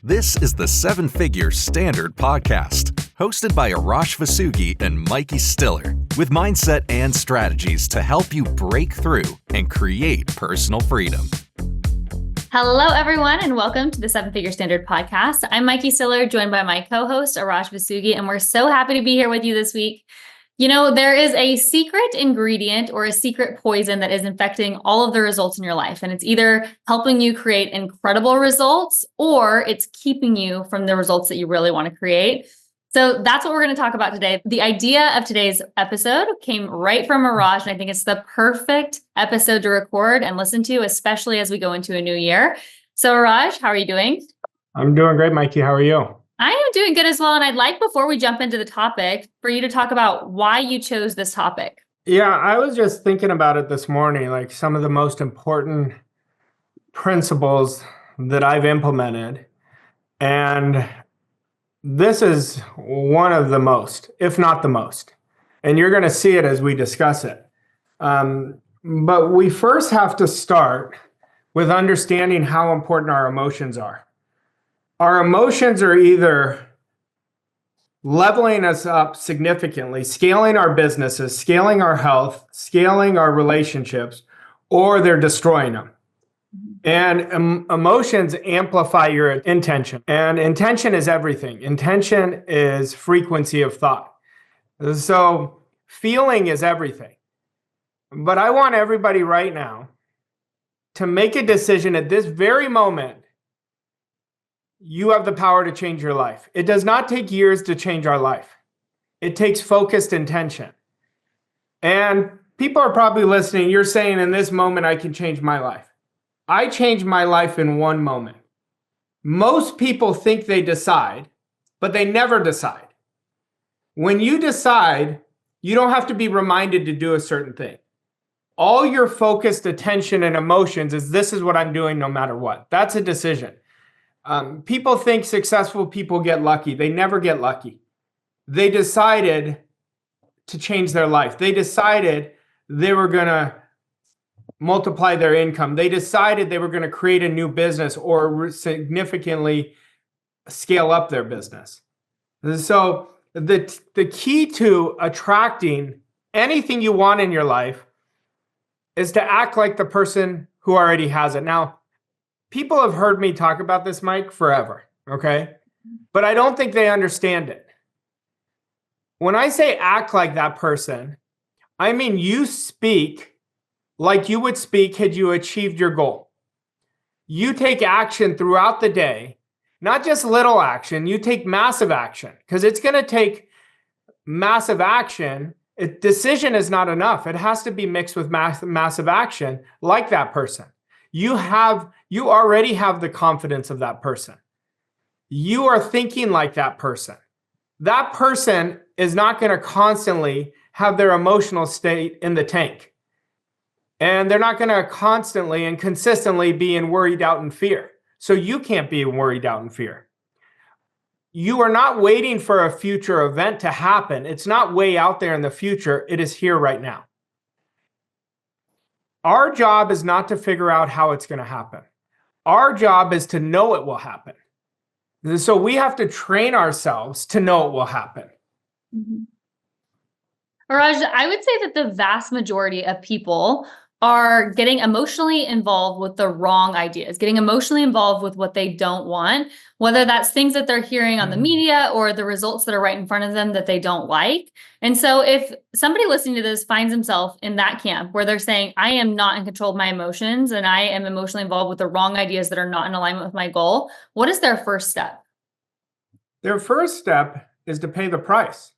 This is the Seven Figure Standard Podcast, hosted by Arash Vasugi and Mikey Stiller, with mindset and strategies to help you break through and create personal freedom. Hello, everyone, and welcome to the Seven Figure Standard Podcast. I'm Mikey Stiller, joined by my co-host, Arash Vasugi, and we're so happy to be here with you this week. You know, there is a secret ingredient or a secret poison that is infecting all of the results in your life. And it's either helping you create incredible results or it's keeping you from the results that you really want to create. So that's what we're going to talk about today. The idea of today's episode came right from Arash, and I think it's the perfect episode to record and listen to, especially as we go into a new year. So Arash, how are you doing? I'm doing great, Mikey. How are you? I am doing good as well. And I'd like, before we jump into the topic, for you to talk about why you chose this topic. Yeah, I was just thinking about it this morning, like some of the most important principles that I've implemented. And this is one of the most, if not the most. And you're going to see it as we discuss it. But we first have to start with understanding how important our emotions are. Our emotions are either leveling us up significantly, scaling our businesses, scaling our health, scaling our relationships, or they're destroying them. And emotions amplify your intention. And intention is everything. Intention is frequency of thought. So feeling is everything. But I want everybody right now to make a decision at this very moment. You have the power to change your life. It does not take years to change our life. It takes focused intention. And people are probably listening. You're saying in this moment, I can change my life. I changed my life in one moment. Most people think they decide, but they never decide. When you decide, you don't have to be reminded to do a certain thing. All your focused attention and emotions is this is what I'm doing no matter what. That's a decision. People think successful people get lucky. They never get lucky. They decided to change their life. They decided they were going to multiply their income. They decided they were going to create a new business or significantly scale up their business. So the key to attracting anything you want in your life is to act like the person who already has it. Now, people have heard me talk about this, Mike, forever, okay? But I don't think they understand it. When I say act like that person, I mean you speak like you would speak had you achieved your goal. You take action throughout the day, not just little action, you take massive action, because it's going to take massive action. Decision is not enough. It has to be mixed with massive action like that person. You already have the confidence of that person. You are thinking like that person. That person is not going to constantly have their emotional state in the tank. And they're not going to constantly and consistently be in worry, doubt, and fear. So you can't be in worry, doubt, and fear. You are not waiting for a future event to happen. It's not way out there in the future. It is here right now. Our job is not to figure out how it's going to happen. Our job is to know it will happen. So we have to train ourselves to know it will happen. Mm-hmm. Raj, I would say that the vast majority of people are getting emotionally involved with the wrong ideas, getting emotionally involved with what they don't want, whether that's things that they're hearing on the media or the results that are right in front of them that they don't like. And so if somebody listening to this finds himself in that camp where they're saying, I am not in control of my emotions and I am emotionally involved with the wrong ideas that are not in alignment with my goal, what is their first step? Their first step is to pay the price.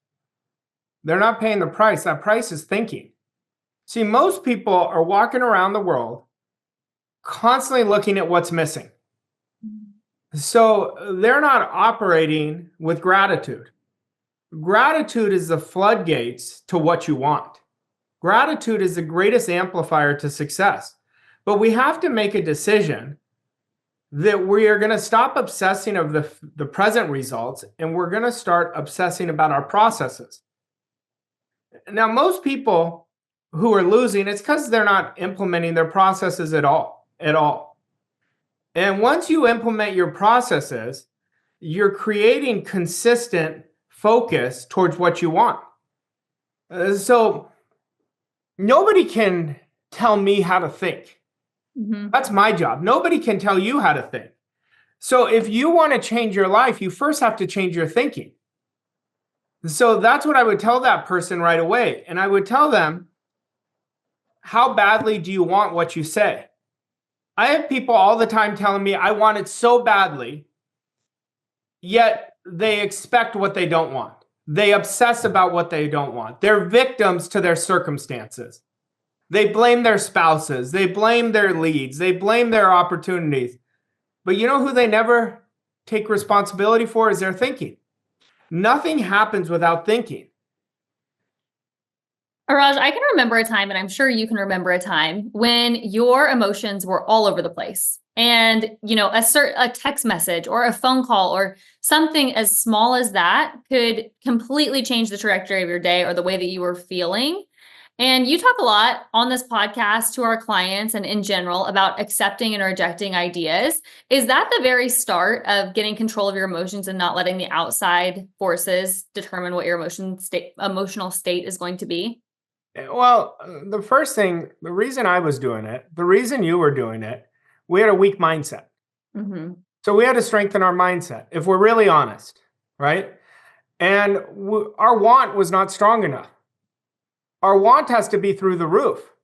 They're not paying the price. That price is thinking. See, most people are walking around the world constantly looking at what's missing. So they're not operating with gratitude. Gratitude is the floodgates to what you want. Gratitude is the greatest amplifier to success. But we have to make a decision that we are going to stop obsessing of the present results and we're going to start obsessing about our processes. Now, most people who are losing, it's because they're not implementing their processes at all. And once you implement your processes, you're creating consistent focus towards what you want. So nobody can tell me how to think. That's my job. Nobody can tell you how to think. So if you want to change your life, you first have to change your thinking. So that's what I would tell that person right away. And I would tell them, how badly do you want what you say? I have people all the time telling me, I want it so badly, yet they expect what they don't want. They obsess about what they don't want. They're victims to their circumstances. They blame their spouses. They blame their leads. They blame their opportunities. But you know who they never take responsibility for is their thinking. Nothing happens without thinking. Raj, I can remember a time, and I'm sure you can remember a time when your emotions were all over the place. And, a text message or a phone call or something as small as that could completely change the trajectory of your day or the way that you were feeling. And you talk a lot on this podcast to our clients and in general about accepting and rejecting ideas. Is that the very start of getting control of your emotions and not letting the outside forces determine what your emotional state is going to be? Well, the reason I was doing it, the reason you were doing it, we had a weak mindset. So we had to strengthen our mindset, if we're really honest, right? And our want was not strong enough. Our want has to be through the roof.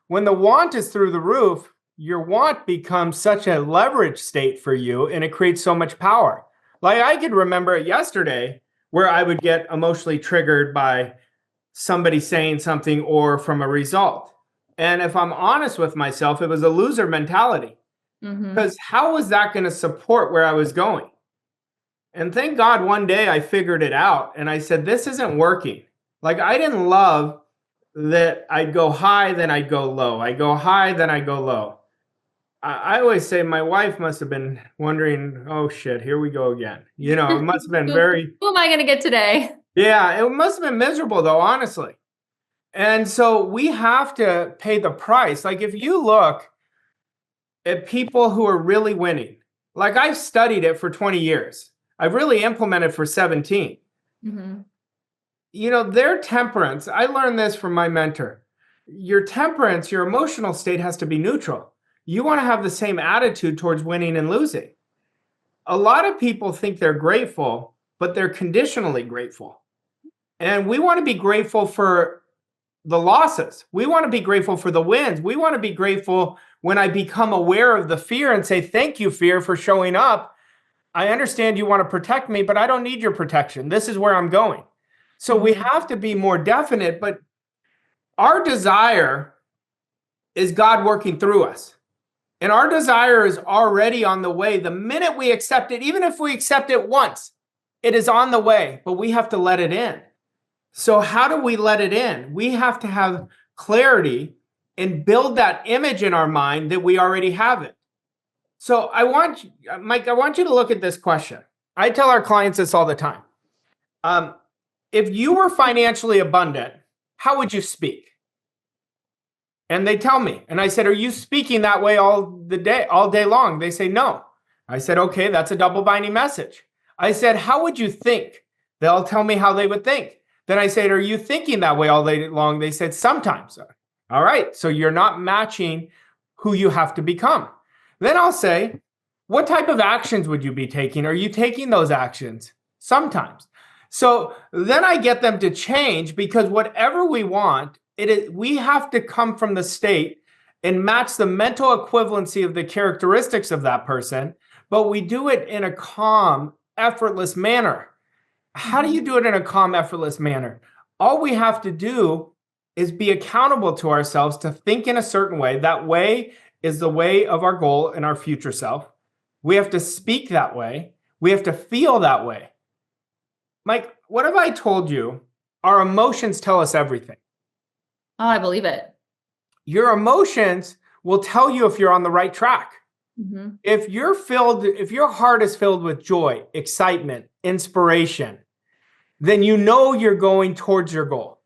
When the want is through the roof, your want becomes such a leverage state for you, and it creates so much power. Like I could remember yesterday where I would get emotionally triggered by somebody saying something or from a result. And if I'm honest with myself, it was a loser mentality. Because how was that going to support where I was going? And thank God one day I figured it out and I said, this isn't working. Like I didn't love that I'd go high, then I'd go low. I go high, then I go low. I always say my wife must have been wondering, oh shit, here we go again. It must have been Who am I going to get today? Yeah, it must have been miserable though, honestly. And so we have to pay the price. Like if you look at people who are really winning, like I've studied it for 20 years. I've really implemented for 17. Their temperance, I learned this from my mentor. Your temperance, your emotional state has to be neutral. You want to have the same attitude towards winning and losing. A lot of people think they're grateful, but they're conditionally grateful. And we want to be grateful for the losses. We want to be grateful for the wins. We want to be grateful when I become aware of the fear and say, thank you, fear, for showing up. I understand you want to protect me, but I don't need your protection. This is where I'm going. So we have to be more definite, but our desire is God working through us. And our desire is already on the way. The minute we accept it, even if we accept it once, it is on the way, but we have to let it in. So how do we let it in? We have to have clarity and build that image in our mind that we already have it. So Mike, I want you to look at this question. I tell our clients this all the time. If you were financially abundant, how would you speak? And they tell me, and I said, are you speaking that way all day long? They say, no. I said, okay, that's a double binding message. I said, how would you think? They'll tell me how they would think. Then I said, are you thinking that way all day long? They said, sometimes. All right, so you're not matching who you have to become. Then I'll say, what type of actions would you be taking? Are you taking those actions? Sometimes. So then I get them to change, because whatever we want, we have to come from the state and match the mental equivalency of the characteristics of that person, but we do it in a calm, effortless manner. How do you do it in a calm, effortless manner? All we have to do is be accountable to ourselves to think in a certain way. That way is the way of our goal and our future self. We have to speak that way. We have to feel that way. Mike, what have I told you? Our emotions tell us everything. Oh, I believe it. Your emotions will tell you if you're on the right track. If your heart is filled with joy, excitement, inspiration, then you know you're going towards your goal.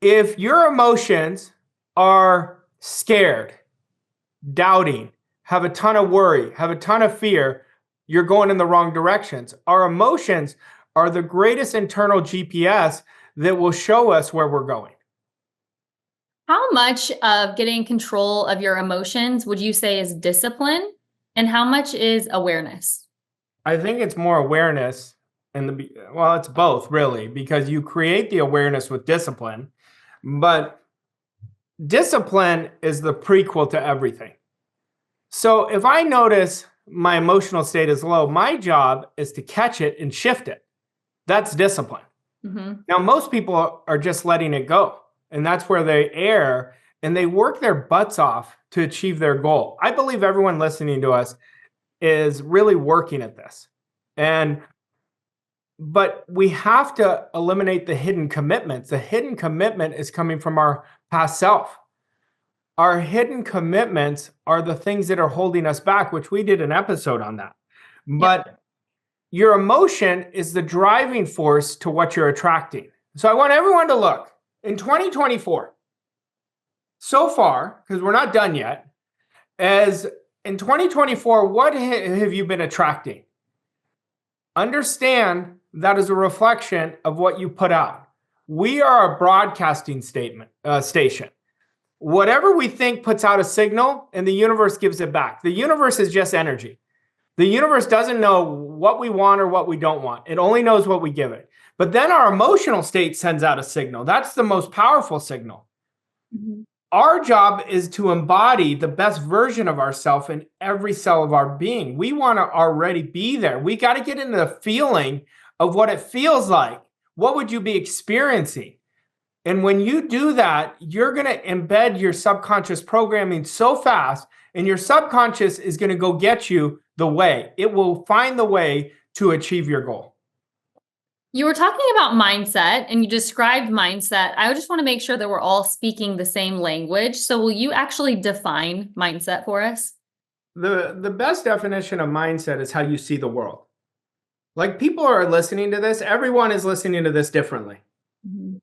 If your emotions are scared, doubting, have a ton of worry, have a ton of fear, you're going in the wrong directions. Our emotions are the greatest internal GPS that will show us where we're going. How much of getting control of your emotions would you say is discipline, and how much is awareness? I think it's more awareness, and it's both really, because you create the awareness with discipline, but discipline is the prequel to everything. So if I notice my emotional state is low, my job is to catch it and shift it. That's discipline. Mm-hmm. Now, most people are just letting it go, and that's where they err, and they work their butts off to achieve their goal. I believe everyone listening to us is really working at this. But we have to eliminate the hidden commitments. The hidden commitment is coming from our past self. Our hidden commitments are the things that are holding us back, which we did an episode on that. But your emotion is the driving force to what you're attracting. So I want everyone to look in 2024, so far, because we're not done yet, as in 2024, what have you been attracting? Understand that is a reflection of what you put out. We are a broadcasting station. Whatever we think puts out a signal, and the universe gives it back. The universe is just energy. The universe doesn't know what we want or what we don't want. It only knows what we give it. But then our emotional state sends out a signal. That's the most powerful signal. Mm-hmm. Our job is to embody the best version of ourselves in every cell of our being. We want to already be there. We got to get into the feeling of what it feels like. What would you be experiencing? And when you do that, you're going to embed your subconscious programming so fast, and your subconscious is going to go get you the way. It will find the way to achieve your goal. You were talking about mindset, and you described mindset. I just want to make sure that we're all speaking the same language. So will you actually define mindset for us? The best definition of mindset is how you see the world. Like, people are listening to this. Everyone is listening to this differently. Mm-hmm.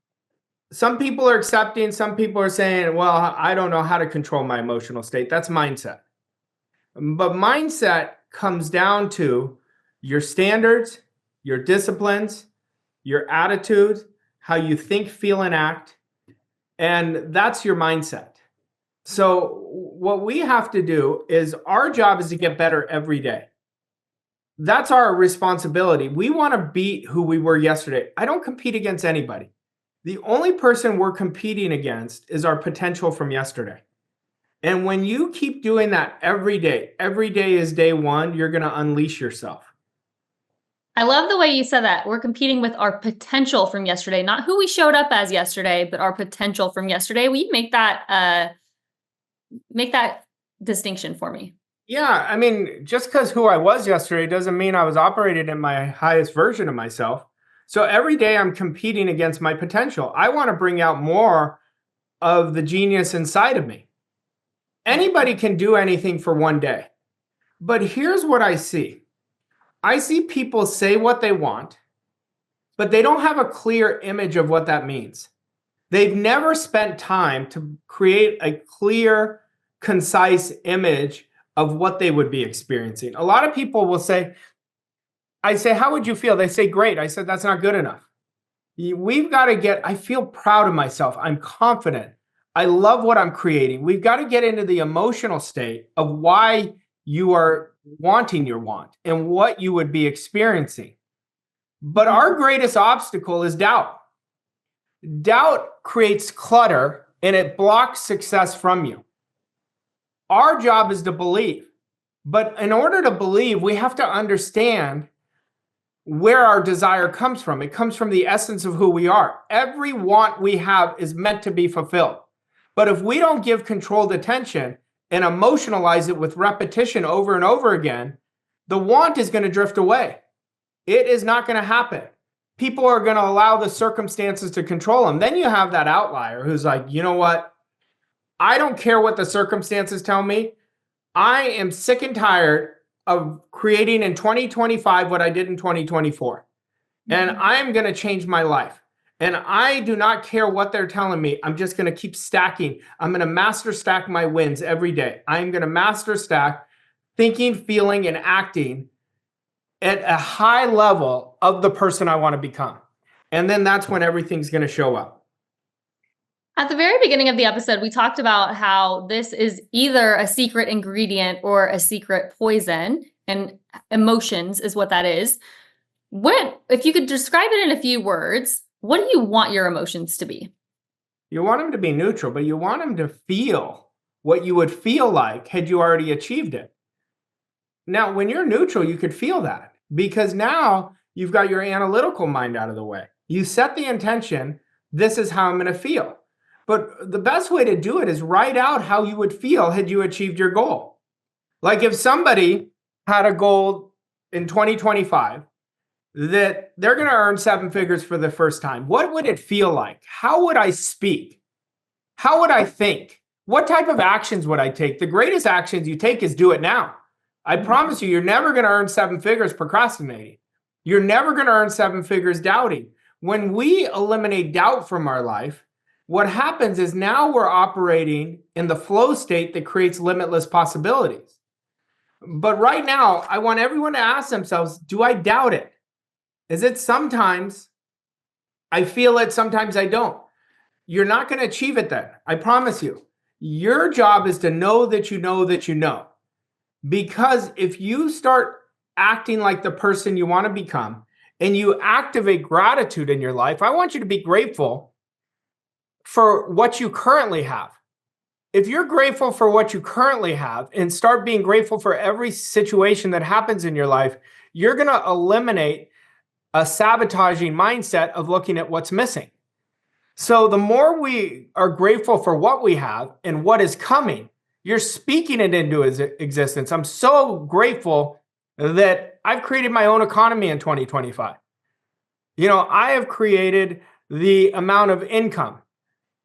Some people are accepting. Some people are saying, well, I don't know how to control my emotional state. That's mindset. But mindset comes down to your standards, your disciplines, your attitude, how you think, feel, and act. And that's your mindset. So what we have to do is, our job is to get better every day. That's our responsibility. We want to beat who we were yesterday. I don't compete against anybody. The only person we're competing against is our potential from yesterday. And when you keep doing that every day is day one, you're going to unleash yourself. I love the way you said that. We're competing with our potential from yesterday, not who we showed up as yesterday, but our potential from yesterday. Will you make that distinction for me? Yeah, I mean, just because who I was yesterday doesn't mean I was operating in my highest version of myself. So every day I'm competing against my potential. I want to bring out more of the genius inside of me. Anybody can do anything for one day. But here's what I see. I see people say what they want, but they don't have a clear image of what that means. They've never spent time to create a clear, concise image of what they would be experiencing. A lot of people will say, I say, how would you feel? They say, great. I said, that's not good enough. We've got to I feel proud of myself. I'm confident. I love what I'm creating. We've got to get into the emotional state of why you are wanting your want and what you would be experiencing. But our greatest obstacle is doubt. Doubt creates clutter, and it blocks success from you. Our job is to believe. But in order to believe, we have to understand where our desire comes from. It comes from the essence of who we are. Every want we have is meant to be fulfilled. But if we don't give controlled attention and emotionalize it with repetition over and over again, the want is going to drift away. It is not going to happen. People are going to allow the circumstances to control them. Then you have that outlier who's like, you know what? I don't care what the circumstances tell me. I am sick and tired of creating in 2025 what I did in 2024. And I'm going to change my life. And I do not care what they're telling me. I'm just going to keep stacking. I'm going to master stack my wins every day. I'm going to master stack thinking, feeling, and acting at a high level of the person I want to become. And then that's when everything's going to show up. At the very beginning of the episode, we talked about how this is either a secret ingredient or a secret poison, and emotions is what that is. If you could describe it in a few words, what do you want your emotions to be? You want them to be neutral, but you want them to feel what you would feel like had you already achieved it. Now, when you're neutral, you could feel that because now you've got your analytical mind out of the way. You set the intention, this is how I'm going to feel. But the best way to do it is write out how you would feel had you achieved your goal. Like if somebody had a goal in 2025 that they're going to earn 7 figures for the first time, what would it feel like? How would I speak? How would I think? What type of actions would I take? The greatest actions you take is do it now. I promise you, you're never going to earn 7 figures procrastinating. You're never going to earn 7 figures doubting. When we eliminate doubt from our life, what happens is now we're operating in the flow state that creates limitless possibilities. But right now, I want everyone to ask themselves, do I doubt it? Is it sometimes I feel it, sometimes I don't? You're not going to achieve it then. I promise you. Your job is to know that you know that you know. Because if you start acting like the person you want to become and you activate gratitude in your life, I want you to be grateful for what you currently have. If you're grateful for what you currently have and start being grateful for every situation that happens in your life, you're going to eliminate a sabotaging mindset of looking at what's missing. So the more we are grateful for what we have and what is coming, you're speaking it into existence. I'm so grateful that I've created my own economy in 2025. I have created the amount of income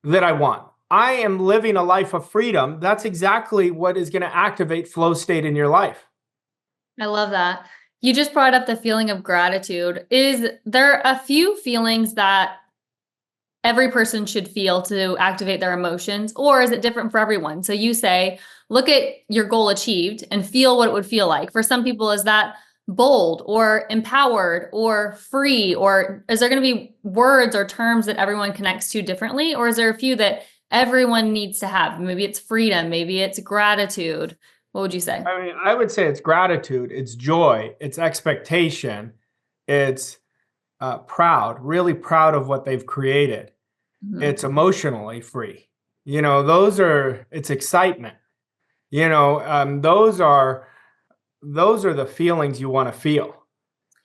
that I want. I am living a life of freedom. That's exactly what is going to activate flow state in your life. I love that. You just brought up the feeling of gratitude. Is there a few feelings that every person should feel to activate their emotions, or is it different for everyone? So you say, look at your goal achieved and feel what it would feel like. For some people, is that bold or empowered or free? Or is there going to be words or terms that everyone connects to differently? Or is there a few that everyone needs to have? Maybe it's freedom, maybe it's gratitude. What would you say? I would say it's gratitude, it's joy, it's expectation, it's proud, really proud of what they've created. Mm-hmm. It's emotionally free. It's excitement. Those are the feelings you want to feel.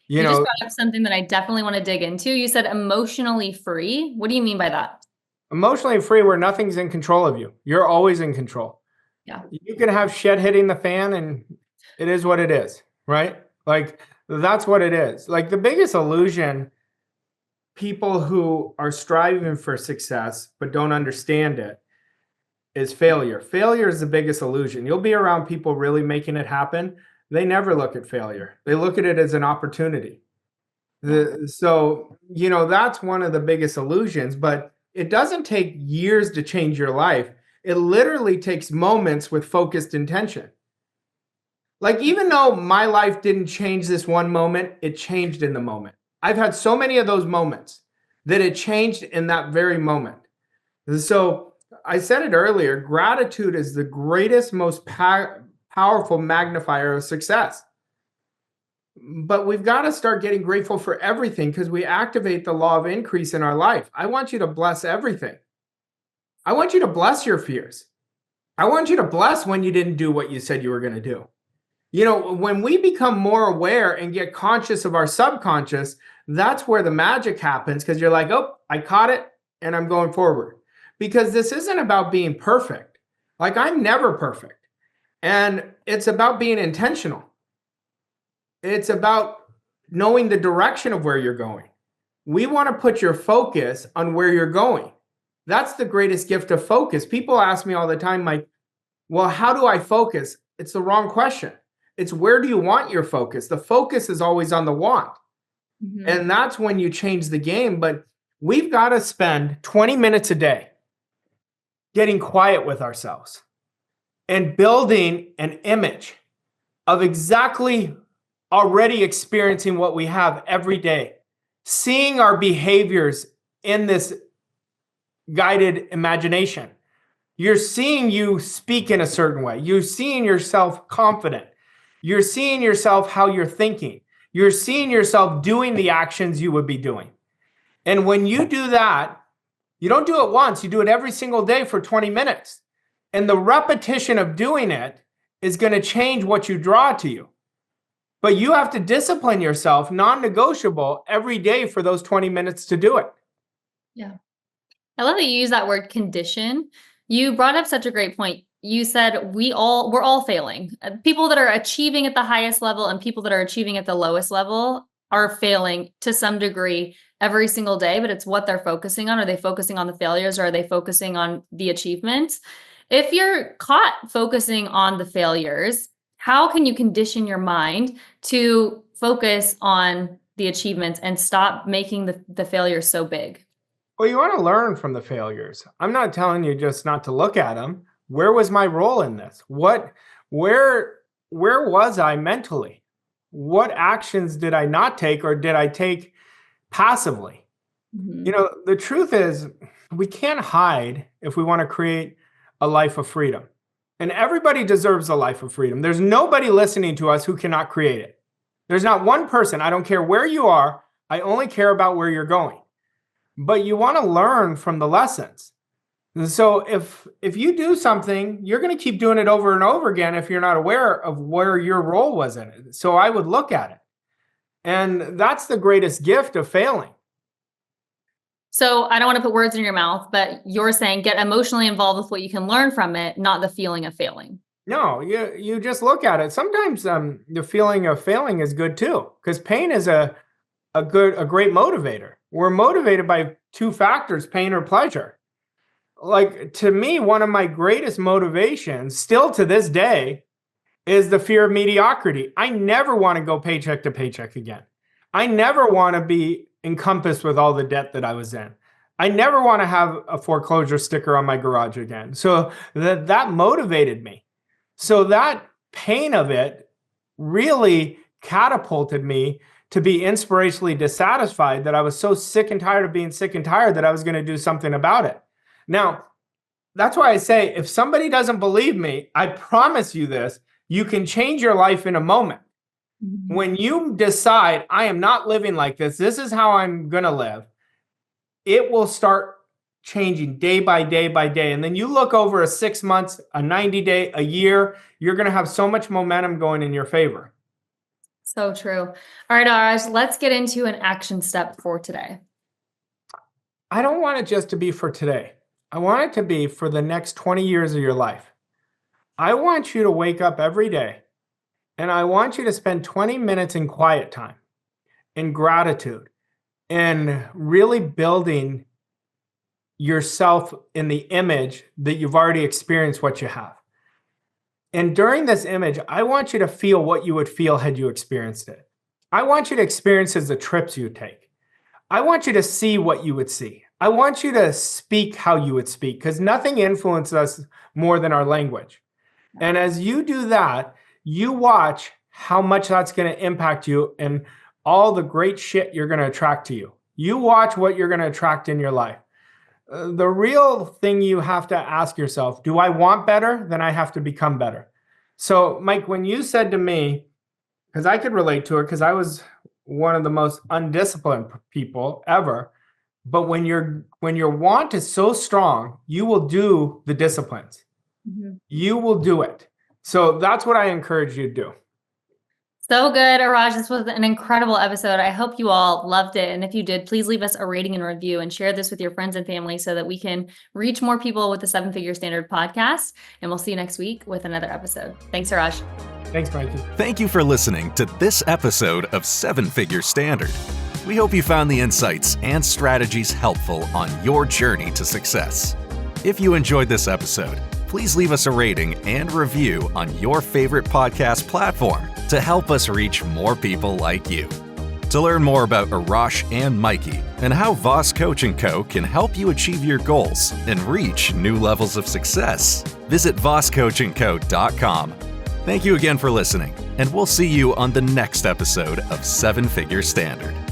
You just brought up something that I definitely want to dig into. You said emotionally free. What do you mean by that? Emotionally free, where nothing's in control of you. You're always in control. Yeah. You can have shit hitting the fan and it is what it is, right? Like that's what it is. Like the biggest illusion people who are striving for success but don't understand it is failure. Failure is the biggest illusion. You'll be around people really making it happen. They never look at failure. They look at it as an opportunity. So, that's one of the biggest illusions, but it doesn't take years to change your life. It literally takes moments with focused intention. Like, even though my life didn't change this one moment, it changed in the moment. I've had so many of those moments that it changed in that very moment. So I said it earlier, gratitude is the greatest, most powerful magnifier of success. But we've got to start getting grateful for everything because we activate the law of increase in our life. I want you to bless everything. I want you to bless your fears. I want you to bless when you didn't do what you said you were going to do. When we become more aware and get conscious of our subconscious, that's where the magic happens because you're like, oh, I caught it and I'm going forward. Because this isn't about being perfect. Like, I'm never perfect. And it's about being intentional. It's about knowing the direction of where you're going. We want to put your focus on where you're going. That's the greatest gift of focus. People ask me all the time, Mike, well, how do I focus? It's the wrong question. It's where do you want your focus? The focus is always on the want. Mm-hmm. And that's when you change the game. But we've got to spend 20 minutes a day getting quiet with ourselves and building an image of exactly already experiencing what we have every day, seeing our behaviors in this guided imagination. You're seeing you speak in a certain way. You're seeing yourself confident. You're seeing yourself how you're thinking. You're seeing yourself doing the actions you would be doing. And when you do that, you don't do it once, you do it every single day for 20 minutes. And the repetition of doing it is going to change what you draw to you. But you have to discipline yourself, non-negotiable, every day for those 20 minutes to do it. Yeah. I love that you use that word condition. You brought up such a great point. You said we're all failing. People that are achieving at the highest level and people that are achieving at the lowest level are failing to some degree every single day, but it's what they're focusing on. Are they focusing on the failures or are they focusing on the achievements? If you're caught focusing on the failures, how can you condition your mind to focus on the achievements and stop making the failures so big? Well, you want to learn from the failures. I'm not telling you just not to look at them. Where was my role in this? Where was I mentally? What actions did I not take or did I take passively? Mm-hmm. You know, the truth is we can't hide if we want to create a life of freedom. And everybody deserves a life of freedom. There's nobody listening to us who cannot create it. There's not one person. I don't care where you are. I only care about where you're going. But you want to learn from the lessons. And so if you do something, you're going to keep doing it over and over again if you're not aware of where your role was in it. So I would look at it. And that's the greatest gift of failing. So I don't want to put words in your mouth, but you're saying get emotionally involved with what you can learn from it, not the feeling of failing. No, you just look at it. Sometimes the feeling of failing is good too, because pain is a great motivator. We're motivated by two factors, pain or pleasure. Like, to me, one of my greatest motivations, still to this day, is the fear of mediocrity. I never want to go paycheck to paycheck again. I never want to be encompassed with all the debt that I was in. I never want to have a foreclosure sticker on my garage again. So that motivated me. So that pain of it really catapulted me to be inspirationally dissatisfied, that I was so sick and tired of being sick and tired that I was going to do something about it. Now, that's why I say, if somebody doesn't believe me, I promise you this, you can change your life in a moment. Mm-hmm. When you decide, I am not living like this is how I'm going to live, it will start changing day by day by day. And then you look over a 6 months, a 90-day, a year, you're going to have so much momentum going in your favor. So true. All right, Arash, let's get into an action step for today. I don't want it just to be for today. I want it to be for the next 20 years of your life. I want you to wake up every day and I want you to spend 20 minutes in quiet time, in gratitude, and really building yourself in the image that you've already experienced what you have. And during this image, I want you to feel what you would feel had you experienced it. I want you to experience the trips you take. I want you to see what you would see. I want you to speak how you would speak, because nothing influences us more than our language. And as you do that, you watch how much that's going to impact you and all the great shit you're going to attract to you. You watch what you're going to attract in your life. The real thing you have to ask yourself, do I want better? Then I have to become better. So, Mike, when you said to me, because I could relate to it, because I was one of the most undisciplined people ever, but when your want is so strong, you will do the disciplines. Mm-hmm. You will do it. So that's what I encourage you to do. So good, Arash. This was an incredible episode. I hope you all loved it. And if you did, please leave us a rating and review and share this with your friends and family so that we can reach more people with the 7-Figure Standard podcast. And we'll see you next week with another episode. Thanks, Arash. Thanks, Mikey. Thank you for listening to this episode of 7-Figure Standard. We hope you found the insights and strategies helpful on your journey to success. If you enjoyed this episode, please leave us a rating and review on your favorite podcast platform to help us reach more people like you. To learn more about Arash and Mikey and how Voss Coach & Co. can help you achieve your goals and reach new levels of success, visit vosscoachandco.com. Thank you again for listening, and we'll see you on the next episode of 7 Figure Standard.